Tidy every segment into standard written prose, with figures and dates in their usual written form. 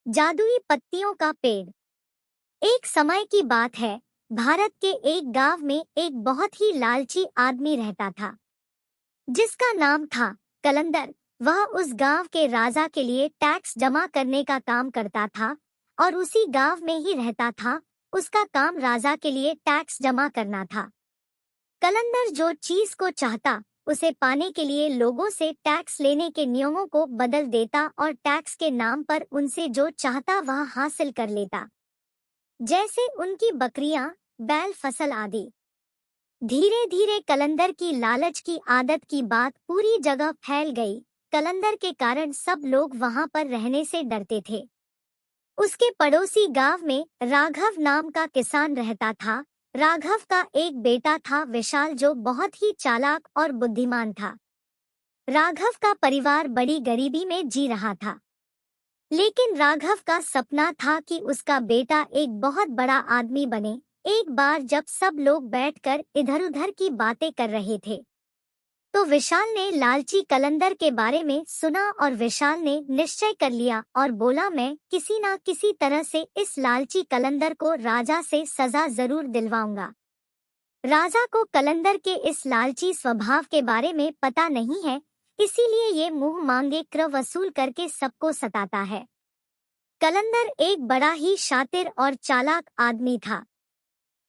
जादुई पत्तियों का पेड़। एक समय की बात है, भारत के एक गांव में एक बहुत ही लालची आदमी रहता था, जिसका नाम था कलंदर। वह उस गांव के राजा के लिए टैक्स जमा करने का काम करता था और उसी गांव में ही रहता था। उसका काम राजा के लिए टैक्स जमा करना था। कलंदर जो चीज को चाहता, उसे पाने के लिए लोगों से टैक्स लेने के नियमों को बदल देता और टैक्स के नाम पर उनसे जो चाहता वह हासिल कर लेता, जैसे उनकी बकरियां, बैल, फसल आदि। धीरे धीरे कलंदर की लालच की आदत की बात पूरी जगह फैल गई। कलंदर के कारण सब लोग वहां पर रहने से डरते थे। उसके पड़ोसी गांव में राघव नाम का किसान रहता था। राघव का एक बेटा था विशाल, जो बहुत ही चालाक और बुद्धिमान था। राघव का परिवार बड़ी गरीबी में जी रहा था, लेकिन राघव का सपना था कि उसका बेटा एक बहुत बड़ा आदमी बने। एक बार जब सब लोग बैठकर इधर-उधर की बातें कर रहे थे, तो विशाल ने लालची कलंदर के बारे में सुना और विशाल ने निश्चय कर लिया और बोला, मैं किसी ना किसी तरह से इस लालची कलंदर को राजा से सजा जरूर दिलवाऊंगा। राजा को कलंदर के इस लालची स्वभाव के बारे में पता नहीं है, इसीलिए ये मुंह मांगे कर वसूल करके सबको सताता है। कलंदर एक बड़ा ही शातिर और चालाक आदमी था,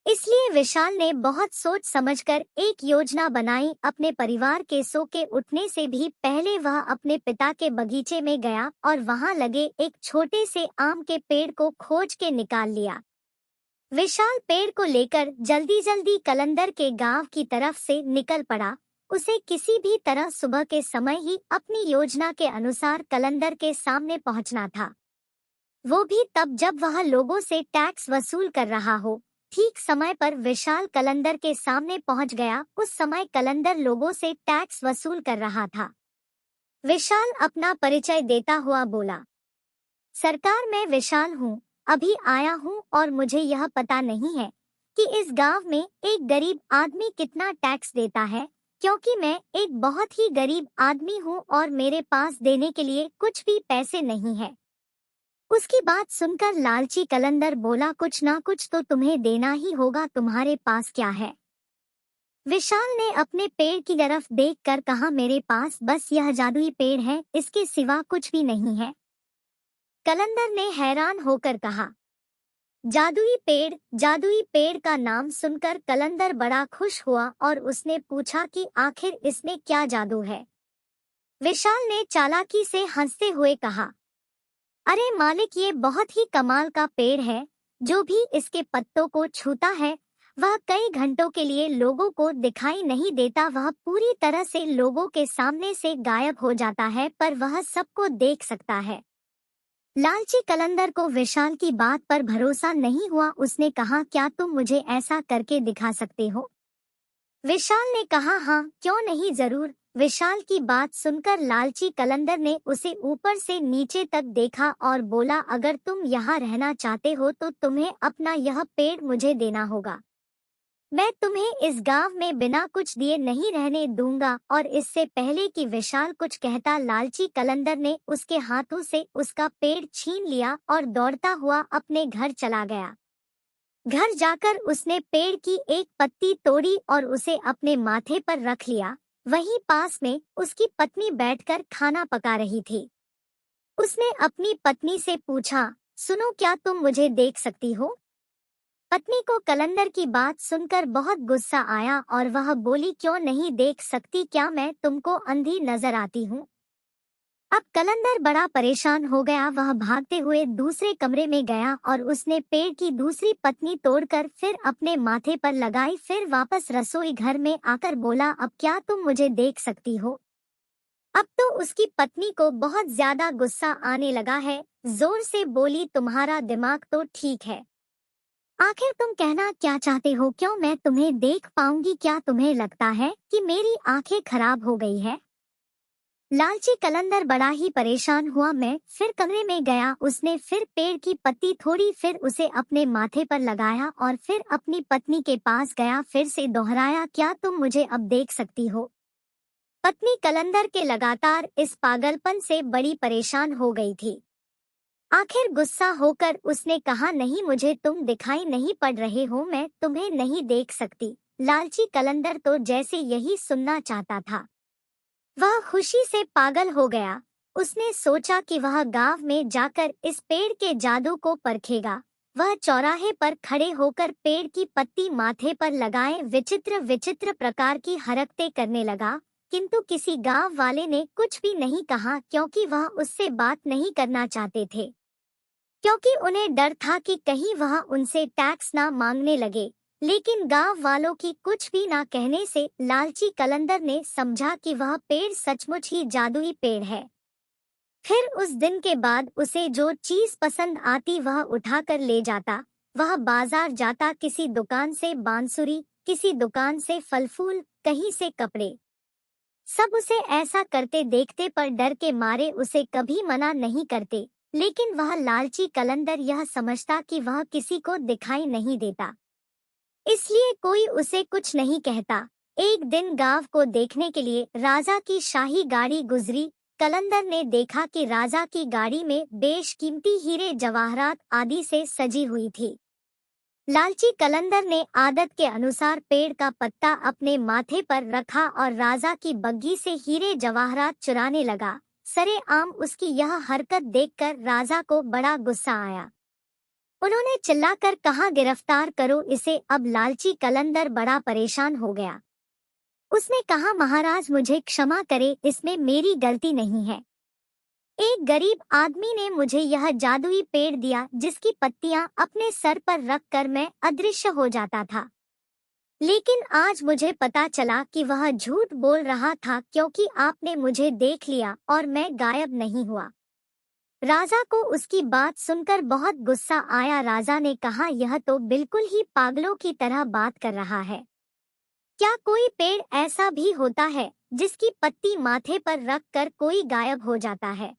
इसलिए विशाल ने बहुत सोच समझकर एक योजना बनाई। अपने परिवार के सो के उठने से भी पहले वह अपने पिता के बगीचे में गया और वहां लगे एक छोटे से आम के पेड़ को खोज के निकाल लिया। विशाल पेड़ को लेकर जल्दी जल्दी कलंदर के गांव की तरफ से निकल पड़ा। उसे किसी भी तरह सुबह के समय ही अपनी योजना के अनुसार कलंदर के सामने पहुंचना था, वो भी तब जब वह लोगों से टैक्स वसूल कर रहा हो। ठीक समय पर विशाल कलंदर के सामने पहुंच गया। उस समय कलंदर लोगों से टैक्स वसूल कर रहा था। विशाल अपना परिचय देता हुआ बोला, सरकार, मैं विशाल हूँ, अभी आया हूँ और मुझे यह पता नहीं है कि इस गांव में एक गरीब आदमी कितना टैक्स देता है, क्योंकि मैं एक बहुत ही गरीब आदमी हूँ और मेरे पास देने के लिए कुछ भी पैसे नहीं है। उसकी बात सुनकर लालची कलंदर बोला, कुछ ना कुछ तो तुम्हें देना ही होगा, तुम्हारे पास क्या है? विशाल ने अपने पेड़ की तरफ देखकर कहा, मेरे पास बस यह जादुई पेड़ है, इसके सिवा कुछ भी नहीं है। कलंदर ने हैरान होकर कहा, जादुई पेड़? जादुई पेड़ का नाम सुनकर कलंदर बड़ा खुश हुआ और उसने पूछा कि आखिर इसमें क्या जादू है? विशाल ने चालाकी से हंसते हुए कहा, अरे मालिक, ये बहुत ही कमाल का पेड़ है। जो भी इसके पत्तों को छूता है वह कई घंटों के लिए लोगों को दिखाई नहीं देता। वह पूरी तरह से लोगों के सामने से गायब हो जाता है, पर वह सबको देख सकता है। लालची कलंदर को विशाल की बात पर भरोसा नहीं हुआ। उसने कहा, क्या तुम मुझे ऐसा करके दिखा सकते हो? विशाल ने कहा, हाँ, क्यों नहीं, जरूर। विशाल की बात सुनकर लालची कलंदर ने उसे ऊपर से नीचे तक देखा और बोला, अगर तुम यहाँ रहना चाहते हो तो तुम्हें अपना यह पेड़ मुझे देना होगा। मैं तुम्हें इस गांव में बिना कुछ दिए नहीं रहने दूंगा। और इससे पहले कि विशाल कुछ कहता, लालची कलंदर ने उसके हाथों से उसका पेड़ छीन लिया और दौड़ता हुआ अपने घर चला गया। घर जाकर उसने पेड़ की एक पत्ती तोड़ी और उसे अपने माथे पर रख लिया। वहीं पास में उसकी पत्नी बैठकर खाना पका रही थी। उसने अपनी पत्नी से पूछा, सुनो, क्या तुम मुझे देख सकती हो? पत्नी को कलंदर की बात सुनकर बहुत गुस्सा आया और वह बोली, क्यों नहीं देख सकती, क्या मैं तुमको अंधी नजर आती हूँ? अब कलंदर बड़ा परेशान हो गया। वह भागते हुए दूसरे कमरे में गया और उसने पेड़ की दूसरी पत्नी तोड़कर फिर अपने माथे पर लगाई। फिर वापस रसोई घर में आकर बोला, अब क्या तुम मुझे देख सकती हो? अब तो उसकी पत्नी को बहुत ज्यादा गुस्सा आने लगा है। जोर से बोली, तुम्हारा दिमाग तो ठीक है, आखिर तुम कहना क्या चाहते हो? क्यों मैं तुम्हें देख पाऊंगी? क्या तुम्हें लगता है कि मेरी आंखें खराब हो गई है? लालची कलंदर बड़ा ही परेशान हुआ। मैं फिर कमरे में गया। उसने फिर पेड़ की पत्ती थोड़ी, फिर उसे अपने माथे पर लगाया और फिर अपनी पत्नी के पास गया। फिर से दोहराया, क्या तुम मुझे अब देख सकती हो? पत्नी कलंदर के लगातार इस पागलपन से बड़ी परेशान हो गई थी। आखिर गुस्सा होकर उसने कहा, नहीं, मुझे तुम दिखाई नहीं पड़ रहे हो, मैं तुम्हें नहीं देख सकती। लालची कलंदर तो जैसे यही सुनना चाहता था, वह खुशी से पागल हो गया। उसने सोचा कि वह गांव में जाकर इस पेड़ के जादू को परखेगा। वह चौराहे पर खड़े होकर पेड़ की पत्ती माथे पर लगाए विचित्र विचित्र प्रकार की हरकतें करने लगा, किंतु किसी गांव वाले ने कुछ भी नहीं कहा, क्योंकि वह उससे बात नहीं करना चाहते थे, क्योंकि उन्हें डर था कि कहीं वह उनसे टैक्स ना मांगने लगे। लेकिन गांव वालों की कुछ भी ना कहने से लालची कलंदर ने समझा कि वह पेड़ सचमुच ही जादुई पेड़ है। फिर उस दिन के बाद उसे जो चीज पसंद आती वह उठाकर ले जाता। वह बाजार जाता, किसी दुकान से बांसुरी, किसी दुकान से फल फूल, कहीं से कपड़े। सब उसे ऐसा करते देखते पर डर के मारे उसे कभी मना नहीं करते। लेकिन वह लालची कलंदर यह समझता कि वह किसी को दिखाई नहीं देता, इसलिए कोई उसे कुछ नहीं कहता। एक दिन गांव को देखने के लिए राजा की शाही गाड़ी गुजरी। कलंदर ने देखा कि राजा की गाड़ी में बेशकीमती हीरे जवाहरात आदि से सजी हुई थी। लालची कलंदर ने आदत के अनुसार पेड़ का पत्ता अपने माथे पर रखा और राजा की बग्घी से हीरे जवाहरात चुराने लगा। सरेआम उसकी यह हरकत देखकर राजा को बड़ा गुस्सा आया। उन्होंने चिल्लाकर कहा, गिरफ्तार करो इसे। अब लालची कलंदर बड़ा परेशान हो गया। उसने कहा, महाराज मुझे क्षमा करे, इसमें मेरी गलती नहीं है। एक गरीब आदमी ने मुझे यह जादुई पेड़ दिया जिसकी पत्तियां अपने सर पर रखकर मैं अदृश्य हो जाता था। लेकिन आज मुझे पता चला कि वह झूठ बोल रहा था, क्योंकि आपने मुझे देख लिया और मैं गायब नहीं हुआ। राजा को उसकी बात सुनकर बहुत गुस्सा आया। राजा ने कहा, यह तो बिल्कुल ही पागलों की तरह बात कर रहा है। क्या कोई पेड़ ऐसा भी होता है जिसकी पत्ती माथे पर रखकर कोई गायब हो जाता है?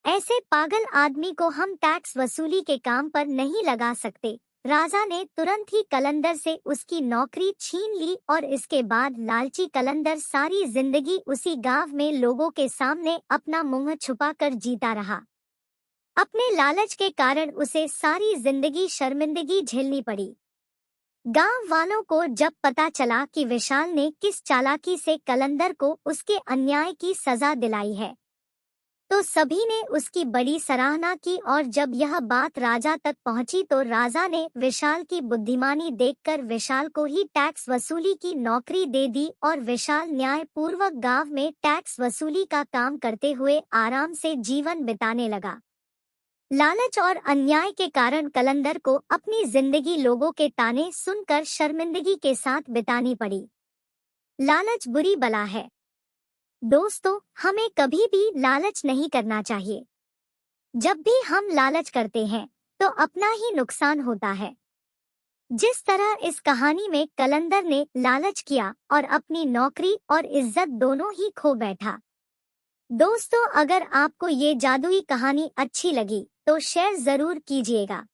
ऐसे पागल आदमी को हम टैक्स वसूली के काम पर नहीं लगा सकते। राजा ने तुरंत ही कलंदर से उसकी नौकरी छीन ली और इसके बाद लालची कलंदर सारी जिंदगी उसी गांव में लोगों के सामने अपना मुंह छुपाकर जीता रहा। अपने लालच के कारण उसे सारी जिंदगी शर्मिंदगी झेलनी पड़ी। गांव वालों को जब पता चला कि विशाल ने किस चालाकी से कलंदर को उसके अन्याय की सजा दिलाई है, तो सभी ने उसकी बड़ी सराहना की। और जब यह बात राजा तक पहुंची तो राजा ने विशाल की बुद्धिमानी देखकर विशाल को ही टैक्स वसूली की नौकरी दे दी और विशाल न्याय पूर्वक गांव में टैक्स वसूली का काम करते हुए आराम से जीवन बिताने लगा। लालच और अन्याय के कारण कलंदर को अपनी जिंदगी लोगों के ताने सुनकर शर्मिंदगी के साथ बितानी पड़ी। लालच बुरी बला है। दोस्तों, हमें कभी भी लालच नहीं करना चाहिए। जब भी हम लालच करते हैं तो अपना ही नुकसान होता है। जिस तरह इस कहानी में कलंदर ने लालच किया और अपनी नौकरी और इज्जत दोनों ही खो बैठा। दोस्तों, अगर आपको ये जादुई कहानी अच्छी लगी तो शेयर जरूर कीजिएगा।